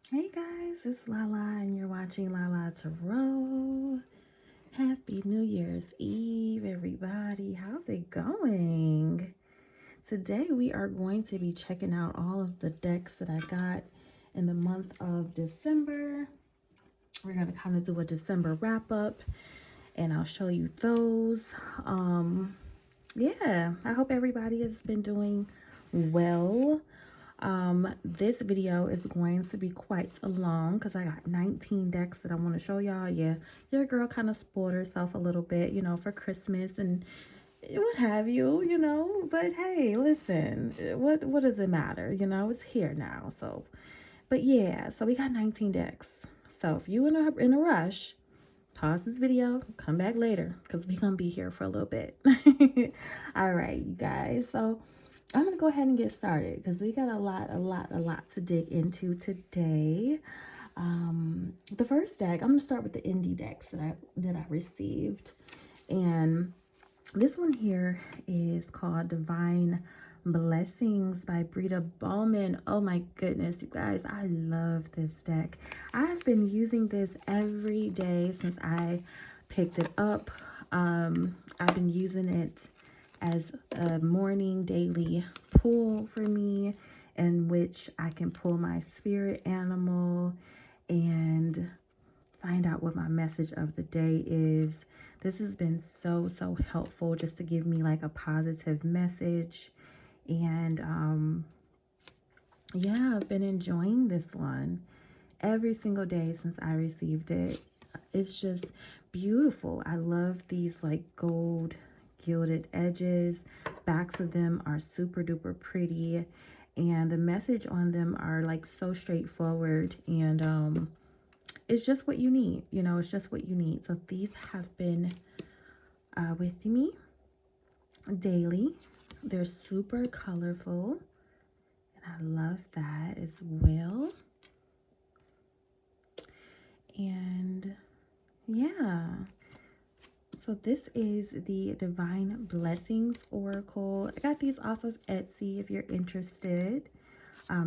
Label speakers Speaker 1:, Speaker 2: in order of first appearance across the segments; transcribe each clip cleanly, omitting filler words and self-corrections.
Speaker 1: Hey guys, it's Lala and you're watching Lala Tarot. Happy New Year's Eve, everybody. How's it going? Today we are going to be checking out all of the decks that I got in the month of December. We're going to kind of do a December wrap up and I'll show you those. Yeah, I hope everybody has been doing well. This video is going to be quite long because I got 19 decks that I want to show y'all. Yeah, your girl kind of spoiled herself a little bit, for Christmas and what have you. But hey, listen, what does it matter? It's here now. So, but yeah, so we got 19 decks. So if you in a rush, pause this video, come back later because we're gonna be here for a little bit. All right, you guys. So I'm gonna go ahead and get started because we got a lot to dig into today. The first deck, I'm gonna start with the indie decks that I received, and this one here is called Divine Blessings by Brita Ballman. Oh my goodness, you guys, I love this deck. I've been using this every day since I picked it up. I've been using it as a morning daily pull for me, in which I can pull my spirit animal and find out what my message of the day is. This has been so helpful just to give me like a positive message. And yeah, I've been enjoying this one every single day since I received it. It's just beautiful. I love these like gold gilded edges. Backs of them are super duper pretty, and the message on them are like so straightforward, and it's just what you need. It's just what you need. So these have been with me daily. They're super colorful, and I love that as well. And yeah, so this is the Divine Blessings Oracle. I got these off of Etsy if you're interested.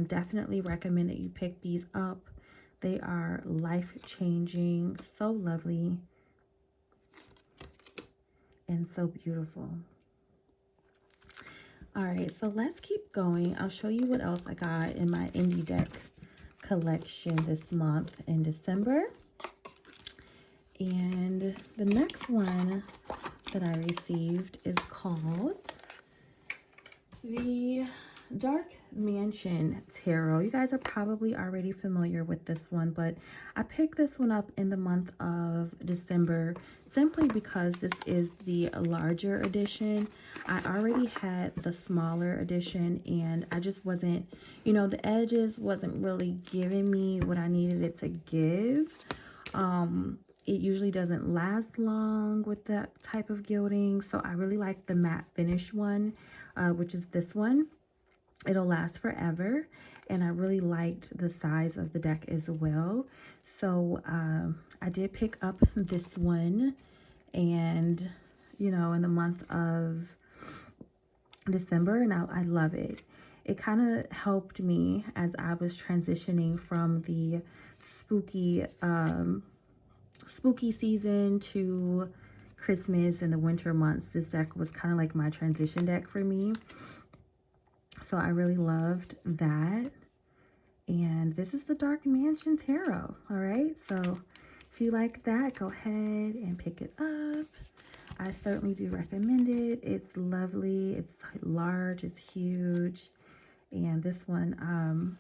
Speaker 1: Definitely recommend that you pick these up. They are life-changing, so lovely, and so beautiful. All right, so let's keep going. I'll show you what else I got in my indie deck collection this month in December. And the next one that I received is called the Dark Mansion Tarot. You guys are probably already familiar with this one, but I picked this one up in the month of December simply because this is the larger edition. I already had the smaller edition and I just wasn't, the edges wasn't really giving me what I needed it to give. It usually doesn't last long with that type of gilding, so I really like the matte finish one, which is this one. It'll last forever, and I really liked the size of the deck as well. So I did pick up this one, and in the month of December, and I love it. It kind of helped me as I was transitioning from the spooky season to Christmas and the winter months. This deck was kind of like my transition deck for me. So I really loved that. And this is the Dark Mansion Tarot. All right. So if you like that, go ahead and pick it up. I certainly do recommend it. It's lovely. It's large. It's huge. And this one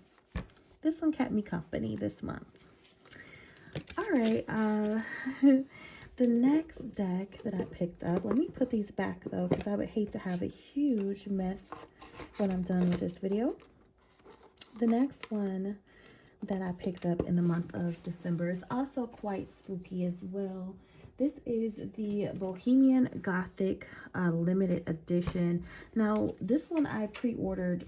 Speaker 1: kept me company this month. All right. The next deck that I picked up, let me put these back though, because I would hate to have a huge mess when I'm done with this video. The next one that I picked up in the month of December is also quite spooky as well. This is the Bohemian Gothic limited edition. Now, this one I pre-ordered,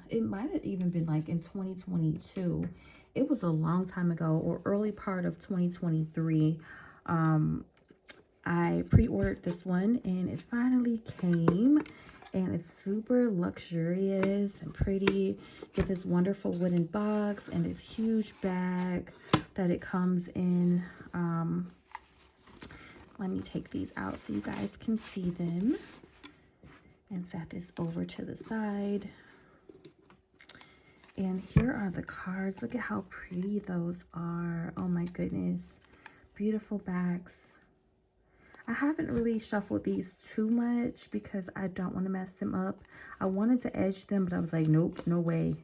Speaker 1: it might have even been like in 2022. It was a long time ago, or early part of 2023. I pre-ordered this one and it finally came, And it's super luxurious and pretty. Get this wonderful wooden box and this huge bag that it comes in. Let me take these out so you guys can see them. And set this over to the side. And here are the cards. Look at how pretty those are. Oh my goodness. Beautiful backs. I haven't really shuffled these too much because I don't want to mess them up. I wanted to edge them, but I was like, nope, no way.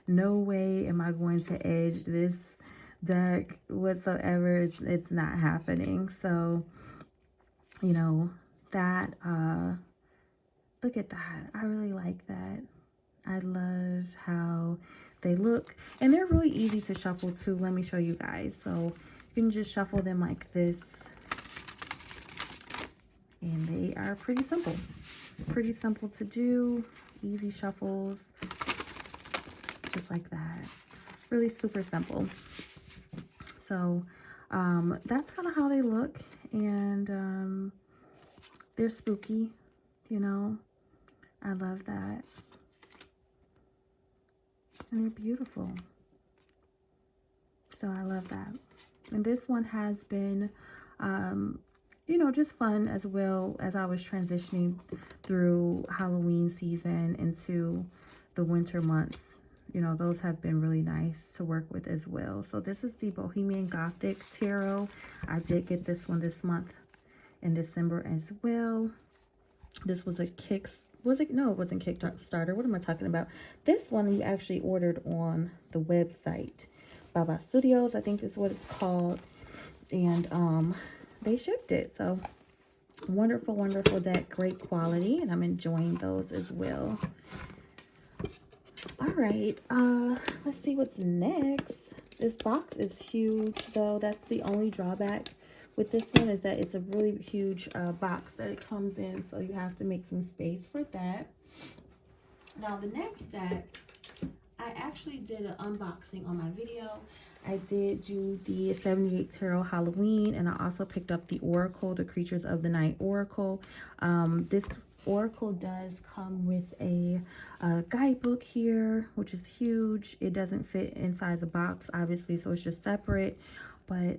Speaker 1: No way am I going to edge this deck whatsoever. It's not happening. So, you know, that, look at that. I really like that. I love how they look. And they're really easy to shuffle too. Let me show you guys. So you can just shuffle them like this. And they are pretty simple. Pretty simple to do. Easy shuffles. Just like that. Really super simple. So that's kind of how they look. And they're spooky, you know. I love that. And they're beautiful. So I love that. And this one has been, you know, just fun as well as I was transitioning through Halloween season into the winter months. You know, those have been really nice to work with as well. So this is the Bohemian Gothic Tarot. I did get this one this month in December as well. This was a no, it wasn't Kickstarter. What am I talking about? This one you actually ordered on the website. Baba Studios, I think is what it's called. And they shipped it. So wonderful, wonderful deck. Great quality. And I'm enjoying those as well. All right. Let's see what's next. This box is huge, though. That's the only drawback with this one, is that it's a really huge box that it comes in. So you have to make some space for that. Now, the next deck, I actually did an unboxing on my video. I did do the 78 Tarot Halloween, and I also picked up the Oracle, the Creatures of the Night Oracle. This Oracle does come with a guidebook here, which is huge. It doesn't fit inside the box, obviously, so it's just separate. But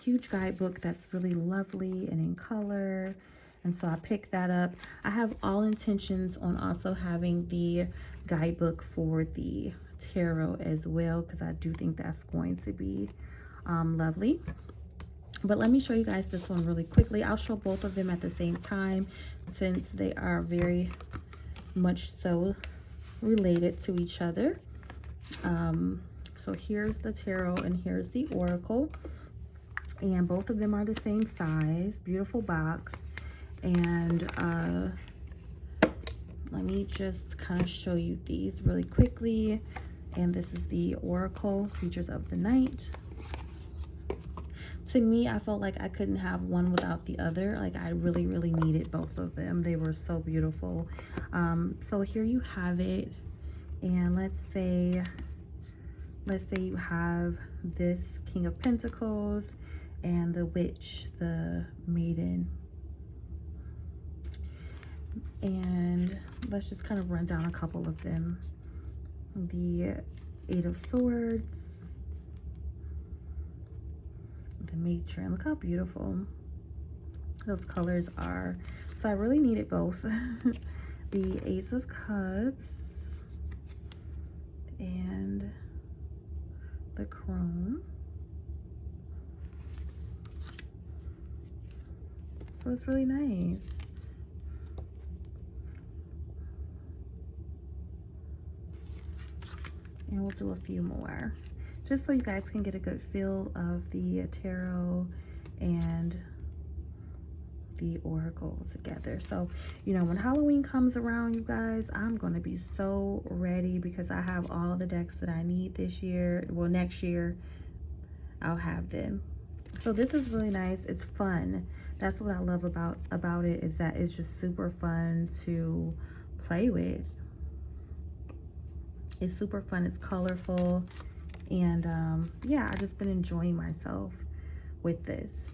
Speaker 1: huge guidebook that's really lovely and in color. And so I picked that up. I have all intentions on also having the guidebook for the tarot as well, because I do think that's going to be lovely. But let me show you guys this one really quickly. I'll show both of them at the same time since they are very much so related to each other. So here's the tarot and here's the oracle. And both of them are the same size. Beautiful box. And let me just kind of show you these really quickly. And this is the Oracle, Creatures of the Night. To me, I felt like I couldn't have one without the other. Like, I really, really needed both of them. They were so beautiful. So here you have it. And let's say you have this King of Pentacles and the Witch, the Maiden. And let's just kind of run down a couple of them. The Eight of Swords, the Matron. Look how beautiful those colors are. So I really needed both. The Ace of Cups and the Crone. So it's really nice. And we'll do a few more, just so you guys can get a good feel of the tarot and the oracle together. So, you know, when Halloween comes around, you guys, I'm going to be so ready because I have all the decks that I need this year. Well, next year, I'll have them. So this is really nice. It's fun. That's what I love about it, is that it's just super fun to play with. It's super fun. It's colorful. And yeah, I've just been enjoying myself with this.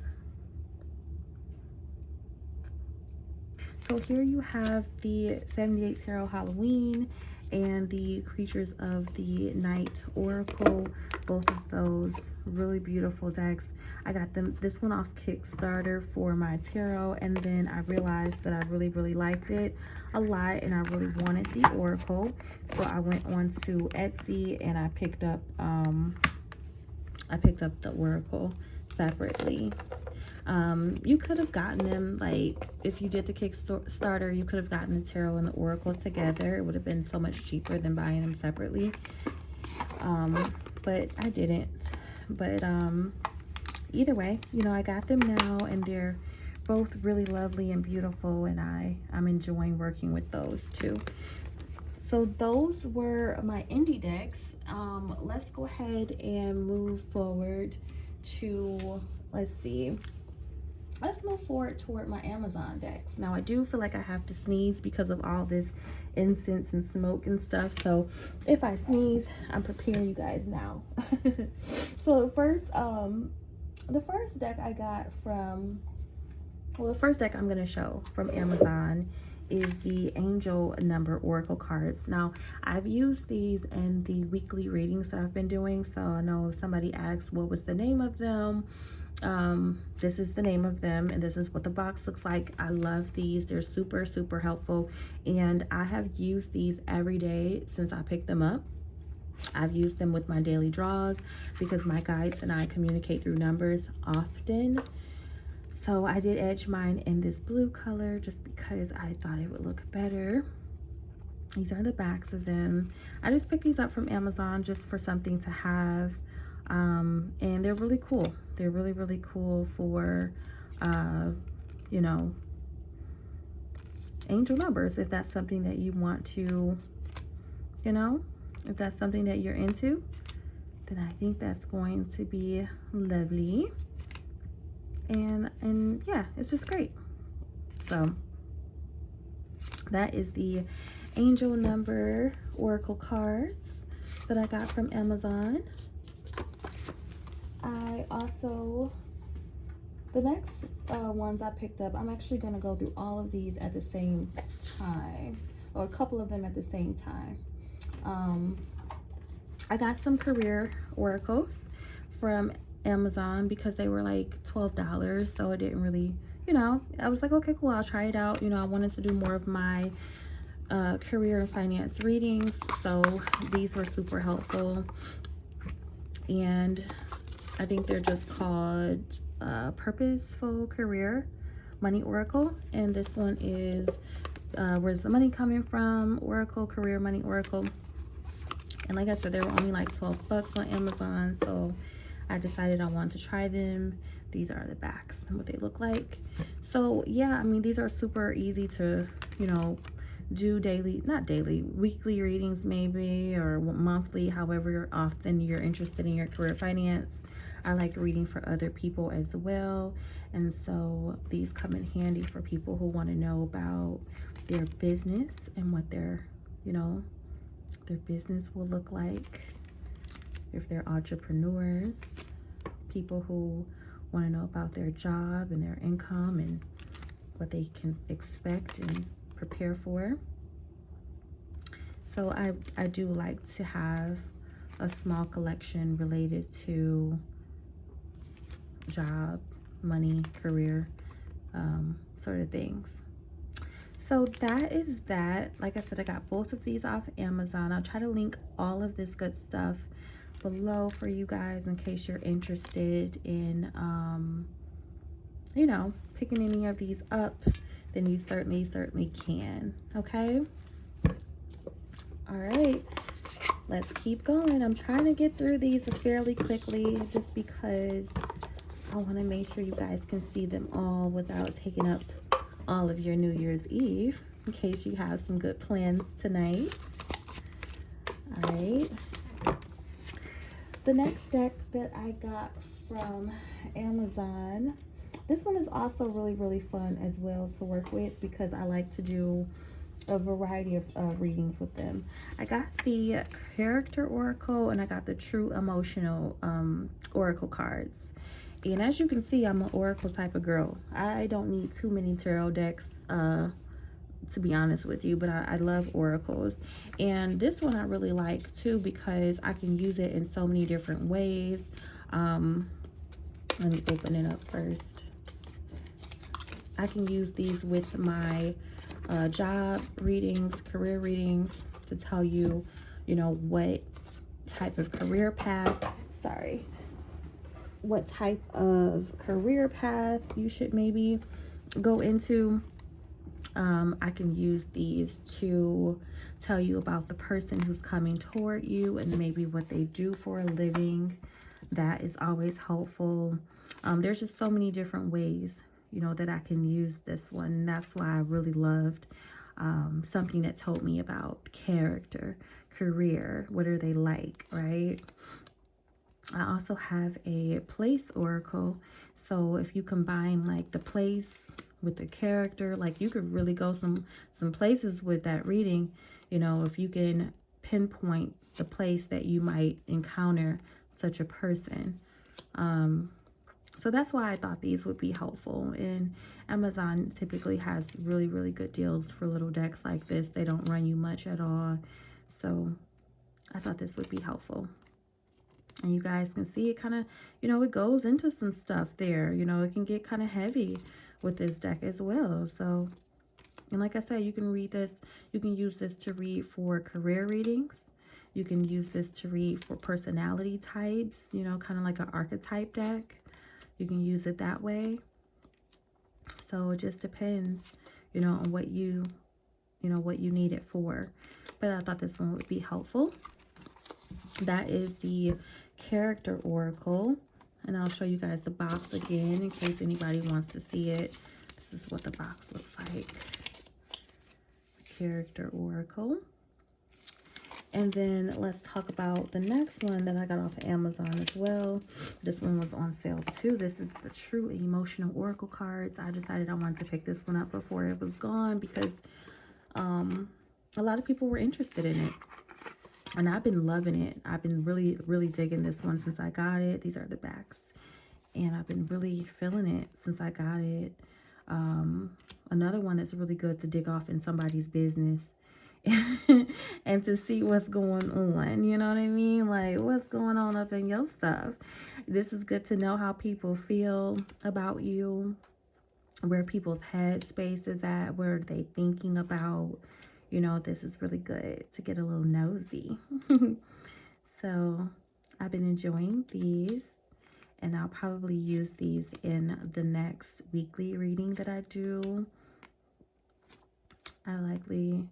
Speaker 1: So So here you have the 78 Tarot Halloween and the Creatures of the Night Oracle. Both of those really beautiful decks. I got this one off Kickstarter for my tarot, and then I realized that I really liked it a lot and I really wanted the Oracle. So I went on to Etsy and I picked up the Oracle separately. You could have gotten them, like, if you did the Kickstarter, you could have gotten the tarot and the Oracle together. It would have been so much cheaper than buying them separately. But I didn't. But either way, you know, I got them now, and they're both really lovely and beautiful, and I'm enjoying working with those too. So those were my indie decks. Let's go ahead and move forward to, let's move forward toward my Amazon decks. Now I do feel like I have to sneeze because of all this incense and smoke and stuff. So if I sneeze, I'm preparing you guys now. So the first deck I got from, well, the first deck I'm gonna show from Amazon is the Angel Number Oracle cards. Now, I've used these in the weekly readings that I've been doing. So I know somebody asked what was the name of them. This is the name of them, and this is what the box looks like. I love these. They're super helpful, and I have used these every day since I picked them up. I've used them with my daily draws because my guides and I communicate through numbers often. So I did edge mine in this blue color just because I thought it would look better. These are the backs of them. I just picked these up from Amazon just for something to have. And they're really cool. They're really cool for, you know, angel numbers, if that's something that you want to, you know, if that's something that you're into, then I think that's going to be lovely. And yeah, it's just great. So that is the Angel Number Oracle cards that I got from Amazon. I also, the next ones I picked up, I'm actually going to go through all of these at the same time, or a couple of them at the same time. I got some career oracles from Amazon because they were like $12, so it didn't really, you know, I was like, okay, cool, I'll try it out. You know, I wanted to do more of my career and finance readings, so these were super helpful. And I think they're just called Purposeful Career Money Oracle, and this one is where's the money coming from? Oracle, Career Money Oracle. And like I said, they were only like 12 bucks on Amazon, so I decided I wanted to try them. These are the backs and what they look like. So yeah, I mean, these are super easy to, you know, do daily, not daily, weekly readings maybe, or monthly, however often you're interested in your career finance. I like reading for other people as well, and so these come in handy for people who want to know about their business and what their, you know, their business will look like. If they're entrepreneurs, people who want to know about their job and their income and what they can expect and prepare for. So I do like to have a small collection related to job, money, career, sort of things. So that is that. Like I said, I got both of these off Amazon. I'll try to link all of this good stuff below for you guys in case you're interested in, you know, picking any of these up. Then you certainly can. Okay. All right, let's keep going. I'm trying to get through these fairly quickly just because I want to make sure you guys can see them all without taking up all of your New Year's Eve, in case you have some good plans tonight. All right. The next deck that I got from Amazon, this one is also really fun as well to work with because I like to do a variety of readings with them. I got the Character Oracle and I got the True Emotional Oracle cards. And as you can see, I'm an Oracle type of girl. I don't need too many tarot decks to be honest with you, but I love oracles. And this one I really like too because I can use it in so many different ways. Let me open it up first. I can use these with my job readings, career readings, to tell you, you know, what type of career path, what type of career path you should maybe go into. I can use these to tell you about the person who's coming toward you and maybe what they do for a living. That is always helpful. There's just so many different ways, you know, that I can use this one. That's why I really loved something that told me about character, career, what are they like, right? I also have a place oracle. So if you combine like the place with the character, like you could really go some places with that reading. You know, if you can pinpoint the place that you might encounter such a person. So that's why I thought these would be helpful. And Amazon typically has really, really good deals for little decks like this. They don't run you much at all. So I thought this would be helpful. And you guys can see it kind of, you know, it goes into some stuff there. You know, it can get kind of heavy with this deck as well. So, and like I said, you can read this. You can use this to read for career readings. You can use this to read for personality types, you know, kind of like an archetype deck. You can use it that way. So it just depends, you know, on what you need it for. But I thought this one would be helpful. That is the character oracle, and I'll show you guys the box again in case anybody wants to see it. This is what the box looks like. Character oracle. And then let's talk about the next one that I got off of Amazon as well. This one was on sale too. This is the True Emotional Oracle cards. I decided I wanted to pick this one up before it was gone because a lot of people were interested in it. And I've been loving it. I've been really, really digging this one since I got it. These are the backs. And I've been really feeling it since I got it. Another one that's really good to dig off in somebody's business and to see what's going on. You know what I mean? Like, what's going on up in your stuff. This is good to know how people feel about you, where people's head space is at, what are they thinking about. You know, this is really good to get a little nosy. So I've been enjoying these, and I'll probably use these in the next weekly reading that I do. I'll likely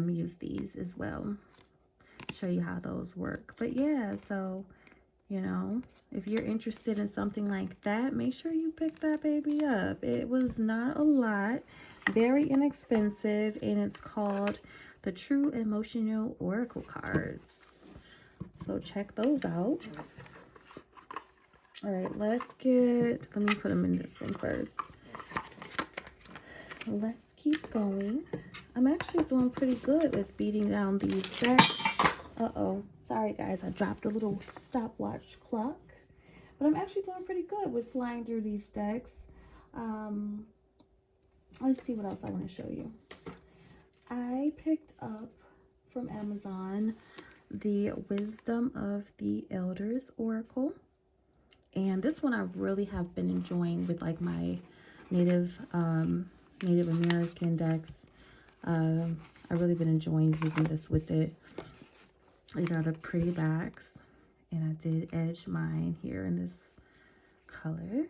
Speaker 1: use these as well. Show you how those work. But yeah, so, you know, if you're interested in something like that, make sure you pick that baby up. It was not a lot. Very inexpensive, and it's called the True Emotional Oracle cards. So check those out. All right, let me put them in this one first. Let's keep going. I'm actually doing pretty good with beating down these decks. Uh-oh, sorry guys, I dropped a little stopwatch clock. But I'm actually doing pretty good with flying through these decks. Let's see what else I want to show you. I picked up from Amazon the Wisdom of the Elders Oracle. And this one I really have been enjoying with like my Native American decks. I've really been enjoying using this with it. These are the pretty backs. And I did edge mine here in this color.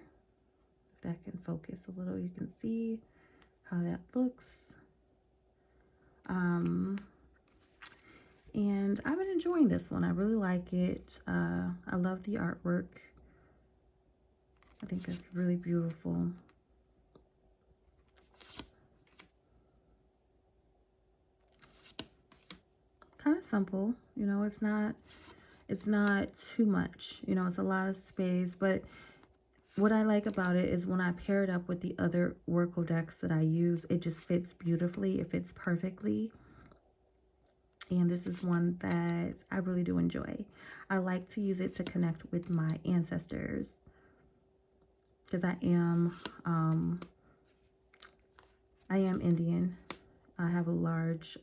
Speaker 1: If that can focus a little, you can see how that looks. And I've been enjoying this one. I really like it. I love the artwork. I think that's really beautiful. Kind of simple, you know, it's not too much, you know, it's a lot of space, but what I like about it is when I pair it up with the other Oracle decks that I use, it just fits beautifully. It fits perfectly. And this is one that I really do enjoy. I like to use it to connect with my ancestors because I am I am Indian. I have a large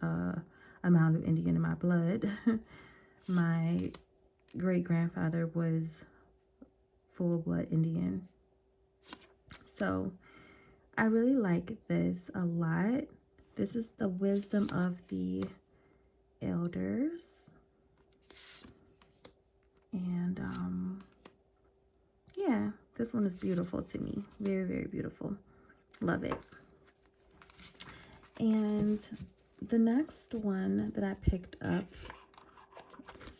Speaker 1: amount of Indian in my blood. My great-grandfather was full-blood Indian. So I really like this a lot. This is the wisdom of the elders. And yeah, this one is beautiful to me. Very, very beautiful. Love it. And the next one that I picked up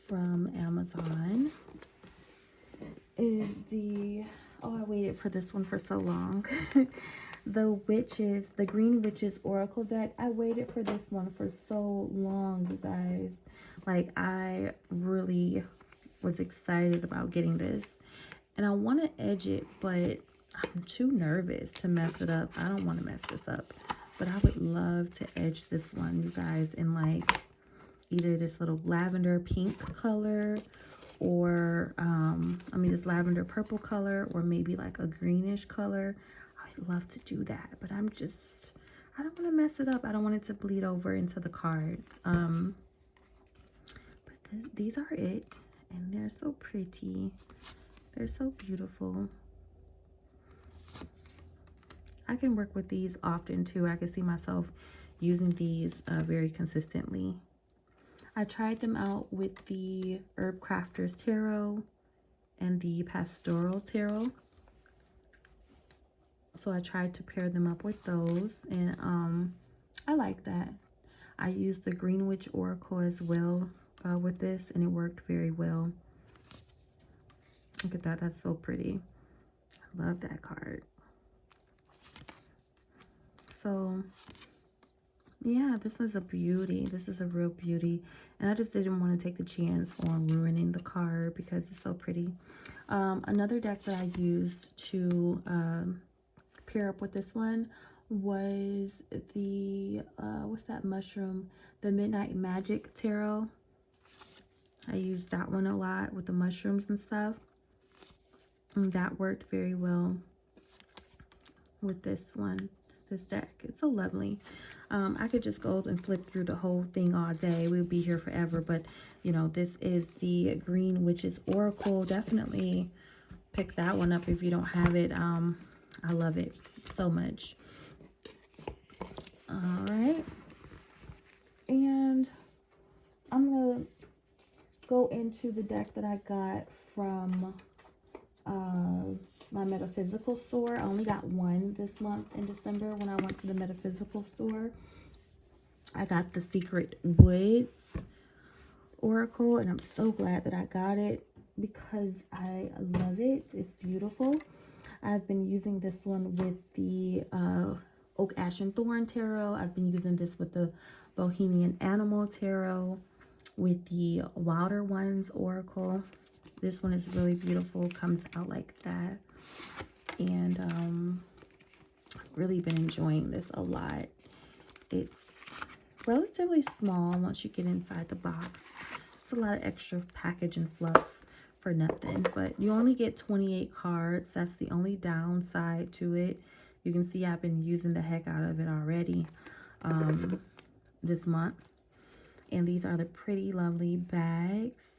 Speaker 1: from Amazon is the, oh, I waited for this one for so long. The Green Witches Oracle deck. I waited for this one for so long, you guys. Like, I really was excited about getting this. And I want to edge it, but I'm too nervous to mess it up. I don't want to mess this up. But I would love to edge this one, you guys, in like either this little lavender pink color or, this lavender purple color, or maybe like a greenish color. I'd love to do that, but I don't want to mess it up. I don't want it to bleed over into the cards. But these are it, and they're so pretty. They're so beautiful. I can work with these often too. I can see myself using these very consistently. I tried them out with the Herb Crafters Tarot and the Pastoral Tarot. So I tried to pair them up with those, and I like that. I used the Green Witch Oracle as well with this, and it worked very well. Look at that. That's so pretty. I love that card. So yeah, this was a beauty. This is a real beauty. And I just didn't want to take the chance on ruining the card because it's so pretty. Another deck that I used to pair up with this one was the, what's that mushroom? The Midnight Magic Tarot. I used that one a lot with the mushrooms and stuff. And that worked very well with this one, this deck. It's so lovely. I could just go and flip through the whole thing all day. We'll be here forever. But, you know, this is the Green Witches Oracle. Definitely pick that one up if you don't have it. I love it so much. All right. And I'm going to go into the deck that I got from my metaphysical store. I only got one this month in December when I went to the metaphysical store. I got the Secret Woods Oracle, and I'm so glad that I got it because I love it. It's beautiful. I've been using this one with the Oak, Ash, and Thorn Tarot. I've been using this with the Bohemian Animal Tarot, with the Wilder Ones Oracle. This one is really beautiful. Comes out like that. And I've really been enjoying this a lot. It's relatively small once you get inside the box. Just a lot of extra package and fluff for nothing. But you only get 28 cards. That's the only downside to it. You can see I've been using the heck out of it already this month. And these are the pretty, lovely bags.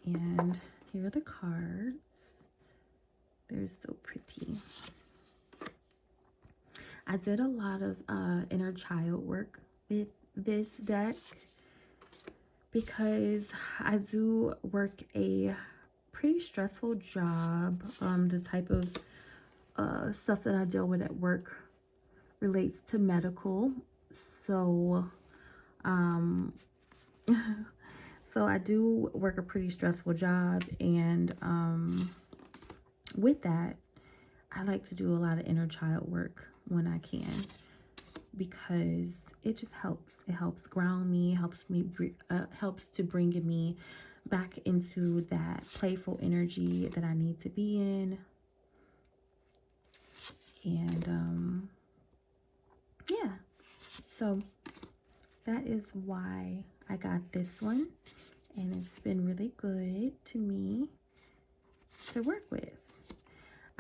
Speaker 1: And here are the cards. They're so pretty. I did a lot of inner child work with this deck because I do work a pretty stressful job. The type of stuff that I deal with at work relates to medical. So, so I do work a pretty stressful job, and with that, I like to do a lot of inner child work when I can, because it just helps. It helps ground me, helps to bring me back into that playful energy that I need to be in. And yeah, so that is why I got this one, and it's been really good to me to work with.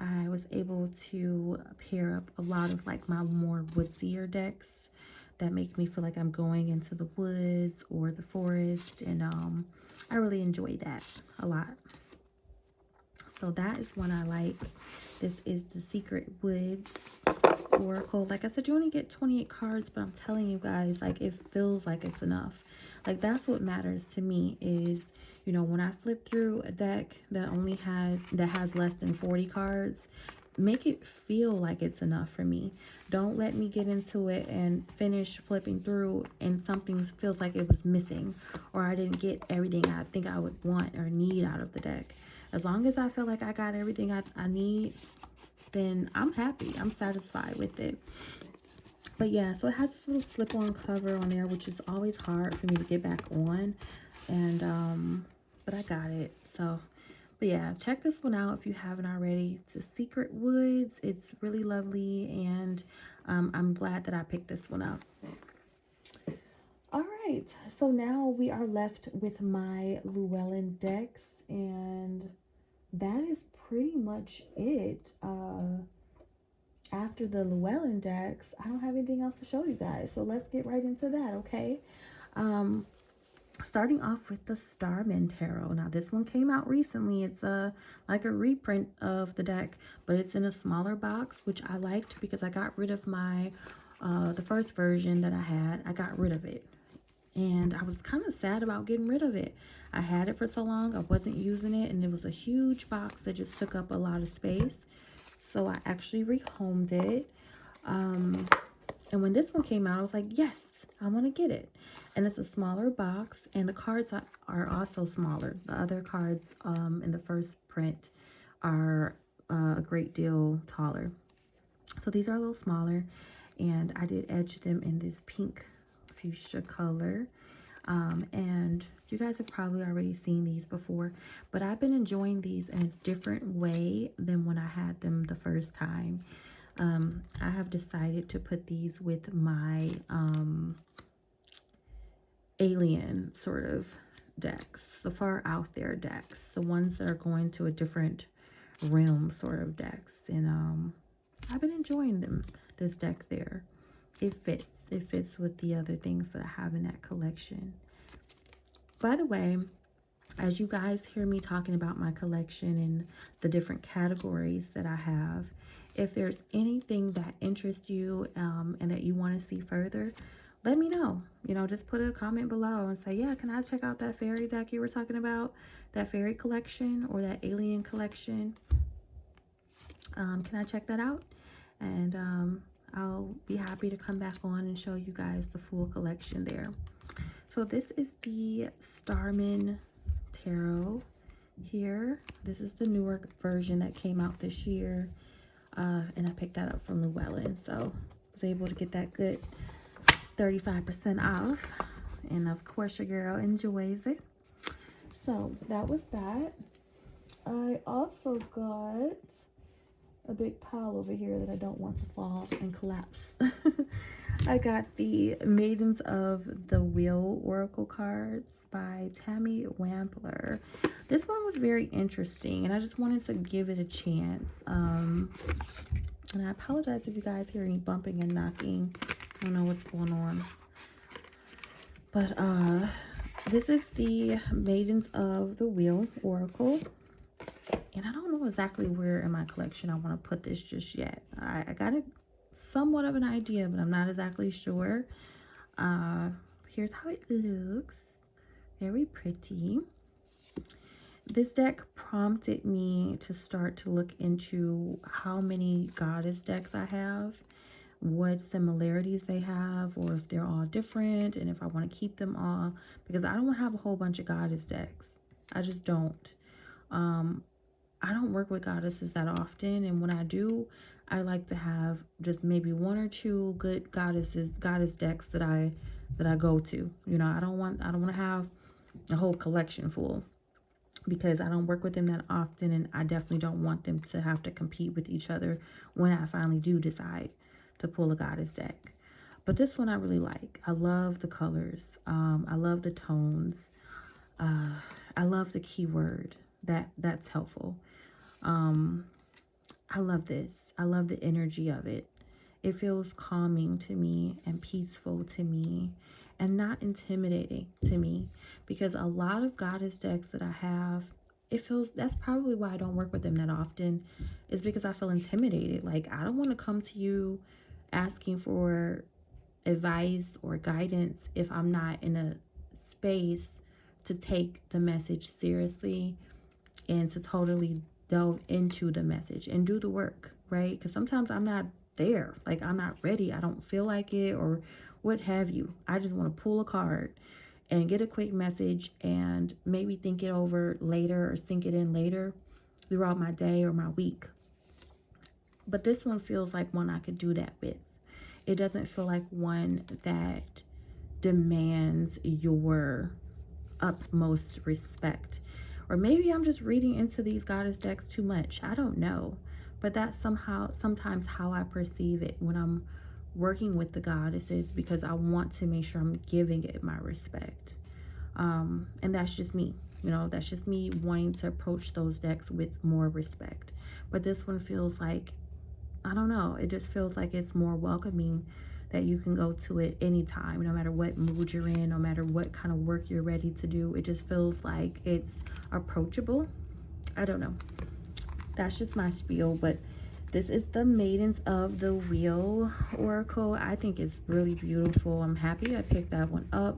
Speaker 1: I was able to pair up a lot of like my more woodsier decks that make me feel like I'm going into the woods or the forest, and I really enjoy that a lot. So that is one I like. This is the Secret Woods Oracle. Like I said, you only get 28 cards, but I'm telling you guys, like, it feels like it's enough. Like, that's what matters to me is, you know, when I flip through a deck that has less than 40 cards, make it feel like it's enough for me. Don't let me get into it and finish flipping through and something feels like it was missing, or I didn't get everything I think I would want or need out of the deck. As long as I feel like I got everything I need, then I'm happy. I'm satisfied with it. But yeah, so it has this little slip-on cover on there, which is always hard for me to get back on. And but I got it. So, but yeah, check this one out if you haven't already. The Secret Woods. It's really lovely, and I'm glad that I picked this one up. All right, so now we are left with my Llewellyn decks, and that is pretty much it. After the Llewellyn decks, I don't have anything else to show you guys, so let's get right into that, okay? Starting off with the Starman Tarot. Now, this one came out recently. It's like a reprint of the deck, but it's in a smaller box, which I liked because I got rid of my the first version that I had. I got rid of it, and I was kind of sad about getting rid of it. I had it for so long, I wasn't using it, and it was a huge box that just took up a lot of space. So I actually rehomed it. And when this one came out, I was like, yes, I want to get it. And it's a smaller box, and the cards are also smaller. The other cards in the first print are a great deal taller. So these are a little smaller, and I did edge them in this pink fuchsia color. And you guys have probably already seen these before, but I've been enjoying these in a different way than when I had them the first time. I have decided to put these with my alien sort of decks, the far out there decks, the ones that are going to a different realm sort of decks. And I've been enjoying them, this deck there. It fits with the other things that I have in that collection. By the way, as you guys hear me talking about my collection and the different categories that I have, if there's anything that interests you and that you want to see further, let me know. You know, just put a comment below and say, yeah, can I check out that fairy deck you were talking about, that fairy collection or that alien collection? Can I check that out? And I'll be happy to come back on and show you guys the full collection there. So this is the Starman Tarot here. This is the newer version that came out this year. And I picked that up from Llewellyn. So I was able to get that good 35% off. And of course your girl enjoys it. So that was that. I also got a big pile over here that I don't want to fall and collapse. I got the Maidens of the Wheel Oracle cards by Tammy Wampler. This one was very interesting, and I just wanted to give it a chance. And I apologize if you guys hear any bumping and knocking. I don't know what's going on. But this is the Maidens of the Wheel Oracle. And I don't know exactly where in my collection I want to put this just yet. I got it somewhat of an idea, but I'm not exactly sure. Here's how it looks. Very pretty. This deck prompted me to start to look into how many goddess decks I have, what similarities they have, or if they're all different, and if I want to keep them all, because I don't want to have a whole bunch of goddess decks. I just don't. I don't work with goddesses that often, and when I do, I like to have just maybe one or two good goddess decks that I go to. You know, I don't want to have a whole collection full, because I don't work with them that often, and I definitely don't want them to have to compete with each other when I finally do decide to pull a goddess deck. But this one I really like. I love the colors. I love the tones. I love the keyword. That's helpful. I love this. I love the energy of it. It feels calming to me and peaceful to me and not intimidating to me, because a lot of goddess decks that I have, it feels, that's probably why I don't work with them that often, is because I feel intimidated. Like, I don't want to come to you asking for advice or guidance if I'm not in a space to take the message seriously and to totally delve into the message and do the work, right? Because sometimes I'm not there. Like, I'm not ready. I don't feel like it, or what have you. I just want to pull a card and get a quick message and maybe think it over later or sink it in later throughout my day or my week. But this one feels like one I could do that with. It doesn't feel like one that demands your utmost respect. Or maybe I'm just reading into these goddess decks too much. I don't know. But that's sometimes how I perceive it when I'm working with the goddesses, because I want to make sure I'm giving it my respect. And that's just me. That's just me wanting to approach those decks with more respect. But this one feels like, I don't know, it just feels like it's more welcoming, that you can go to it anytime, no matter what mood you're in, no matter what kind of work you're ready to do. It just feels like it's approachable. I don't know. That's just my spiel, but this is the Maidens of the Wheel Oracle. I think it's really beautiful. I'm happy I picked that one up.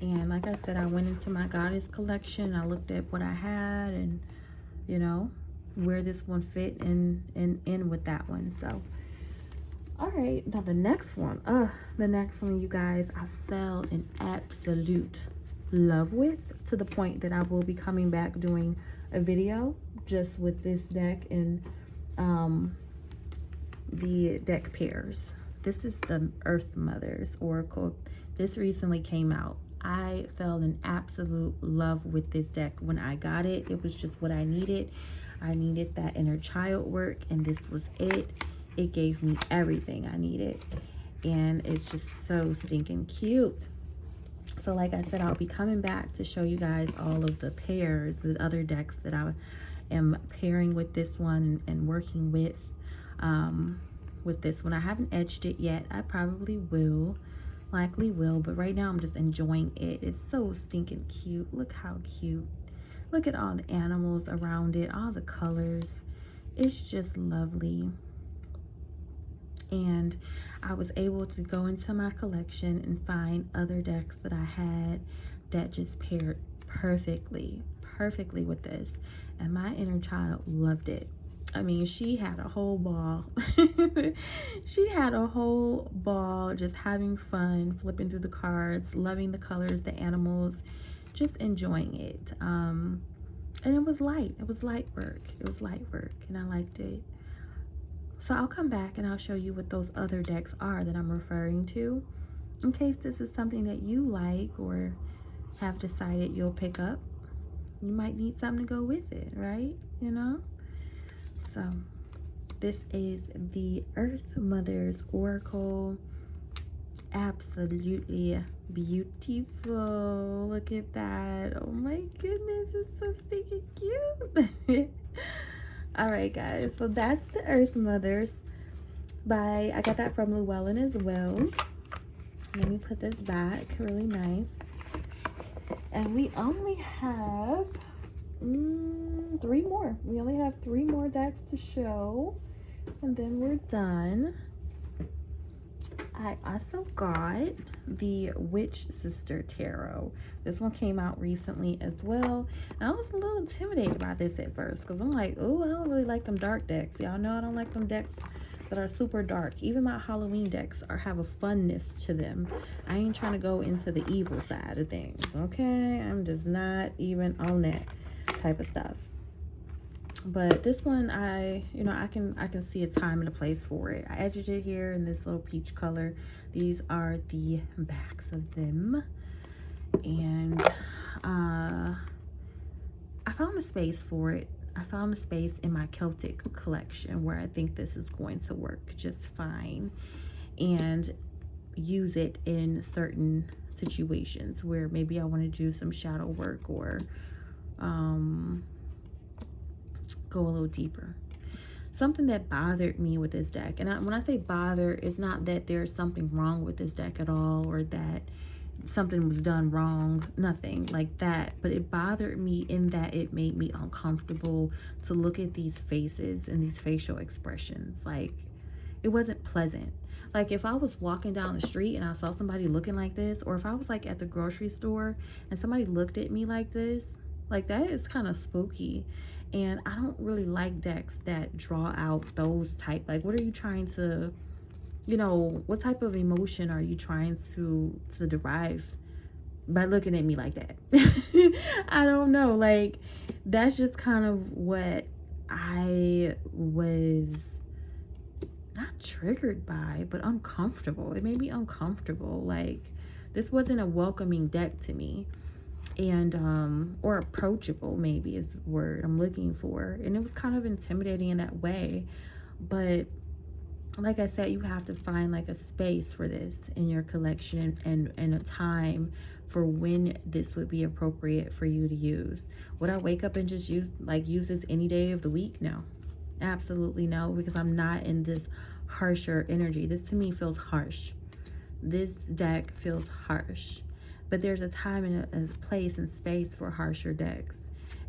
Speaker 1: And like I said, I went into my goddess collection. I looked at what I had and, where this one fit in with that one. So, all right, now the next one, you guys, I fell in absolute love with, to the point that I will be coming back doing a video just with this deck and the deck pairs. This is the Earth Mothers Oracle. This recently came out. I fell in absolute love with this deck. When I got it, it was just what I needed. I needed that inner child work, and this was it. It gave me everything I needed, and it's just so stinking cute. So like I said, I'll be coming back to show you guys all of the pairs, the other decks that I am pairing with this one and working with this one. I haven't edged it yet. I probably will, likely will, but right now I'm just enjoying it. It's so stinking cute. Look how cute. Look at all the animals around it, all the colors. It's just lovely. And I was able to go into my collection and find other decks that I had that just paired perfectly with this. And my inner child loved it. I mean, she had a whole ball. She had a whole ball just having fun, flipping through the cards, loving the colors, the animals, just enjoying it. And it was light. It was light work. It was light work, and I liked it. So I'll come back and I'll show you what those other decks are that I'm referring to, in case this is something that you like or have decided you'll pick up. You might need something to go with it, right? So this is the Earth Mothers Oracle. Absolutely beautiful. Look at that. Oh my goodness, it's so stinking cute. All right, guys, so that's the Earth Mothers I got that from Llewellyn as well. Let me put this back really nice. And we only have 3 more. We only have 3 more decks to show, and then we're done. I also got the Witch Sister Tarot. This one came out recently as well. And I was a little intimidated by this at first, because I'm like, oh, I don't really like them dark decks. Y'all know I don't like them decks that are super dark. Even my Halloween decks have a funness to them. I ain't trying to go into the evil side of things, okay? I'm just not even on that type of stuff. But this one, I can see a time and a place for it. I edged it here in this little peach color. These are the backs of them. And I found a space for it. I found a space in my Celtic collection where I think this is going to work just fine, and use it in certain situations where maybe I want to do some shadow work or go a little deeper. something that bothered me with this deck. And when I say bother, it's not that there's something wrong with this deck at all, or that something was done wrong, nothing like that, but it bothered me in that it made me uncomfortable to look at these faces and these facial expressions. Like, it wasn't pleasant. Like, if I was walking down the street and I saw somebody looking like this, or if I was like at the grocery store and somebody looked at me like this, like, that is kind of spooky. And I don't really like decks that draw out those type. Like, what are you trying to, you know, what type of emotion are you trying to derive by looking at me like that? I don't know. Like, that's just kind of what I was not triggered by, but uncomfortable. It made me uncomfortable. Like, this wasn't a welcoming deck to me. And or approachable, maybe is the word I'm looking for. And it was kind of intimidating in that way. But like I said, you have to find like a space for this in your collection, and a time for when this would be appropriate for you to use. Would I wake up and just use this any day of the week? No, absolutely no, because I'm not in this harsher energy. This to me feels harsh. This deck feels harsh, but there's a time and a place and space for harsher decks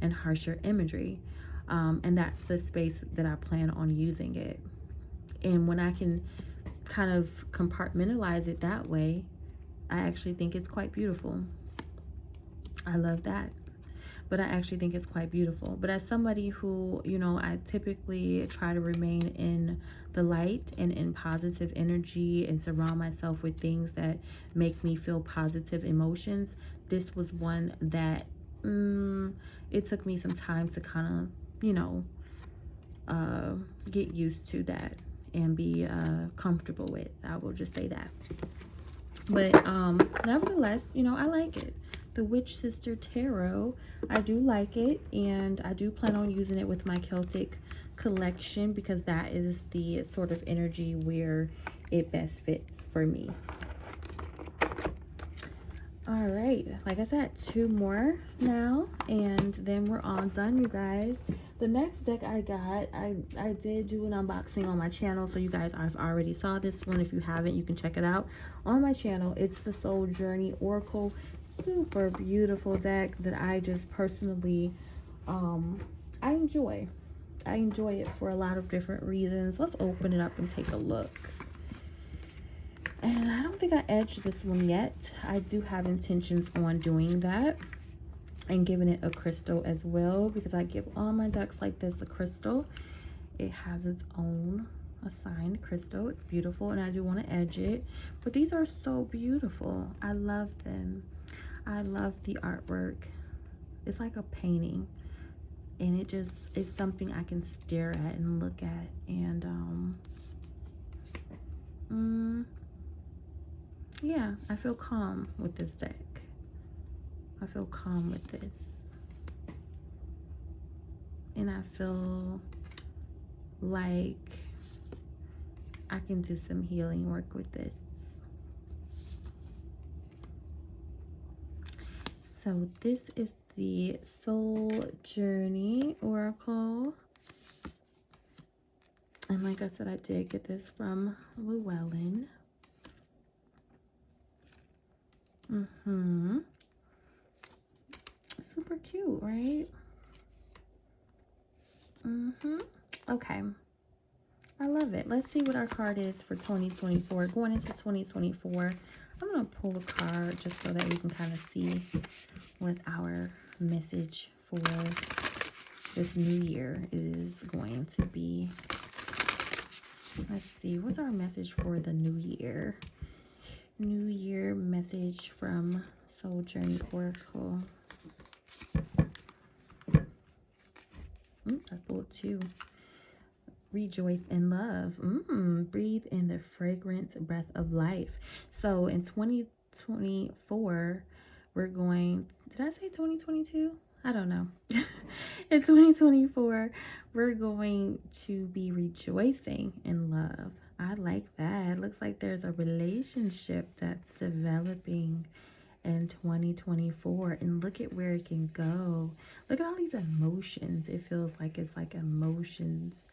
Speaker 1: and harsher imagery, and that's the space that I plan on using it. And when I can kind of compartmentalize it that way, I actually think it's quite beautiful. I love that. But I actually think it's quite beautiful. But as somebody who, you know, I typically try to remain in the light and in positive energy and surround myself with things that make me feel positive emotions, this was one that it took me some time to kind of, you know, get used to that and be comfortable with. I will just say that. But nevertheless, you know, I like it. The Witch Sister Tarot, I do like it, and I do plan on using it with my Celtic collection because that is the sort of energy where it best fits for me. All right, like I said, 2 more now, and then we're all done, you guys. The next deck I got, I did do an unboxing on my channel, so you guys have already saw this one. If you haven't, you can check it out on my channel. It's the Soul Journey Oracle. Super beautiful deck that I just personally, I enjoy. I enjoy it for a lot of different reasons. Let's open it up and take a look. And I don't think I edged this one yet. I do have intentions on doing that and giving it a crystal as well, because I give all my decks like this a crystal. It has its own assigned crystal. It's beautiful, and I do want to edge it. But these are so beautiful. I love them. I love the artwork. It's like a painting, and it just is something I can stare at and look at. And yeah, I feel calm with this deck. I feel calm with this. And I feel like I can do some healing work with this. So this is the Soul Journey Oracle. And like I said, I did get this from Llewellyn. Super cute, right? Okay. I love it. Let's see what our card is for 2024. Going into 2024, I'm going to pull a card just so that we can kind of see what our message for this new year is going to be. Let's see. What's our message for the new year? New year message from Soul Journey Oracle. I pulled 2. Rejoice in love. Breathe in the fragrant breath of life. So in 2024, we're going, did I say 2022? I don't know. In 2024, we're going to be rejoicing in love. I like that. Looks like there's a relationship that's developing in 2024, and look at where it can go. Look at all these emotions. It feels like it's like emotions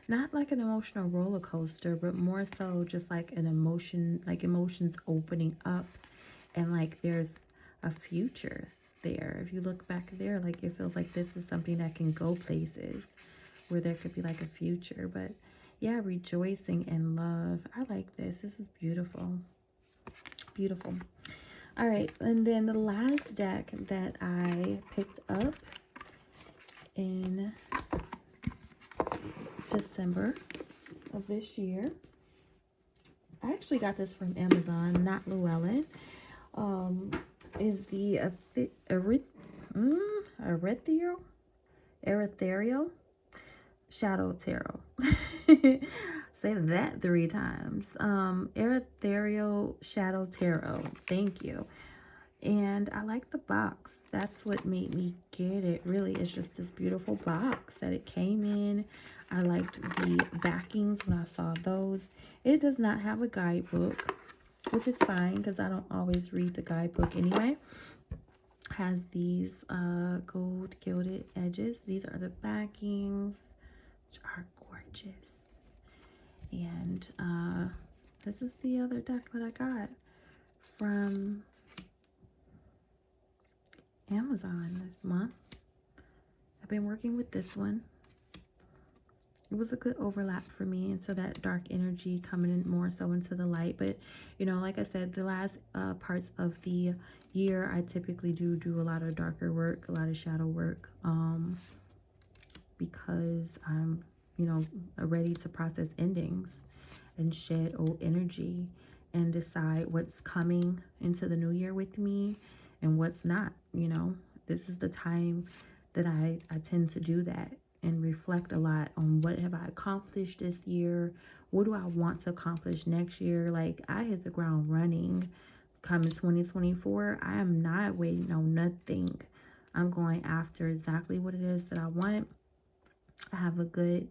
Speaker 1: not like an emotional roller coaster, but more so just like an emotion, like emotions opening up, and like there's a future there. If you look back there, like it feels like this is something that can go places where there could be like a future. But yeah, rejoicing in love. I like this. This is beautiful. Beautiful. All right, and then the last deck that I picked up in December of this year. I actually got this from Amazon, not Llewellyn. Is the Arthero Shadow Tarot. Say that 3 times. Arthero Shadow Tarot. Thank you. And I like the box. That's what made me get it. Really, it's just this beautiful box that it came in. I liked the backings when I saw those. It does not have a guidebook, which is fine because I don't always read the guidebook anyway. Has these gold gilded edges. These are the backings, which are gorgeous. And this is the other deck that I got from Amazon this month. I've been working with this one. It was a good overlap for me into that dark energy coming in more so into the light. But you know, like I said, the last parts of the year I typically do a lot of darker work, a lot of shadow work, because I'm, you know, ready to process endings and shed old energy and decide what's coming into the new year with me and what's not. You know, this is the time that I tend to do that and reflect a lot on what have I accomplished this year, what do I want to accomplish next year. Like, I hit the ground running coming 2024. I am not waiting on nothing. I'm going after exactly what it is that I want. I have a good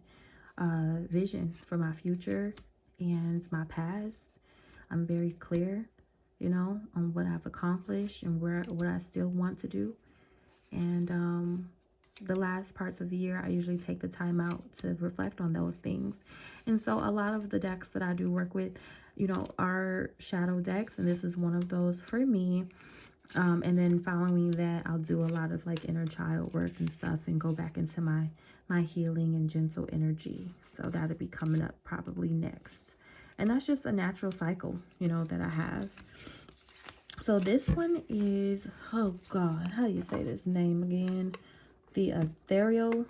Speaker 1: vision for my future and my past. I'm very clear, you know, on what I've accomplished and what I still want to do. And the last parts of the year, I usually take the time out to reflect on those things. And so a lot of the decks that I do work with, you know, are shadow decks, and this is one of those for me. And then following that, I'll do a lot of like inner child work and stuff and go back into my healing and gentle energy. So that'll be coming up probably next. And that's just a natural cycle, you know, that I have. So this one is, oh God, how do you say this name again? The Arthero,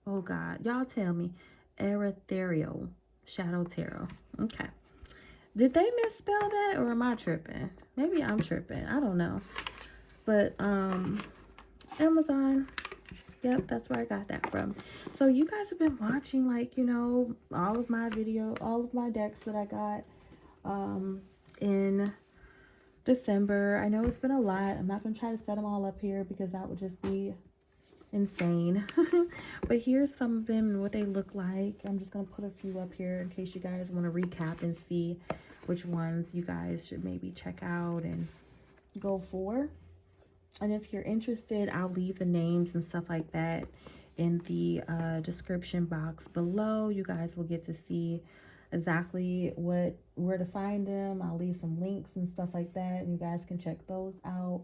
Speaker 1: oh God, y'all tell me. Arthero Shadow Tarot. Okay. Did they misspell that or am I tripping? Maybe I'm tripping. I don't know. But Amazon, yep, that's where I got that from. So you guys have been watching, like, you know, all of my decks that I got in December. I know it's been a lot. I'm not going to try to set them all up here because that would just be insane. But here's some of them and what they look like. I'm just going to put a few up here in case you guys want to recap and see which ones you guys should maybe check out and go for. And if you're interested, I'll leave the names and stuff like that in the description box below. You guys will get to see exactly where to find them. I'll leave some links and stuff like that, and you guys can check those out.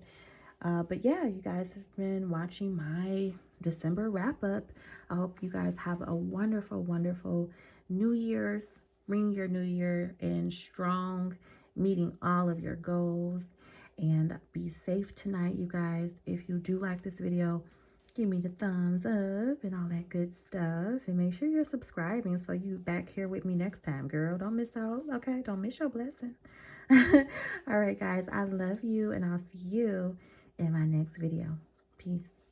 Speaker 1: But yeah, you guys have been watching my December wrap up. I hope you guys have a wonderful, wonderful New Year's. Bring your new year in strong, meeting all of your goals. And be safe tonight, you guys. If you do like this video, give me the thumbs up and all that good stuff. And make sure you're subscribing so you back here with me next time, girl. Don't miss out, okay? Don't miss your blessing. All right, guys. I love you, and I'll see you in my next video. Peace.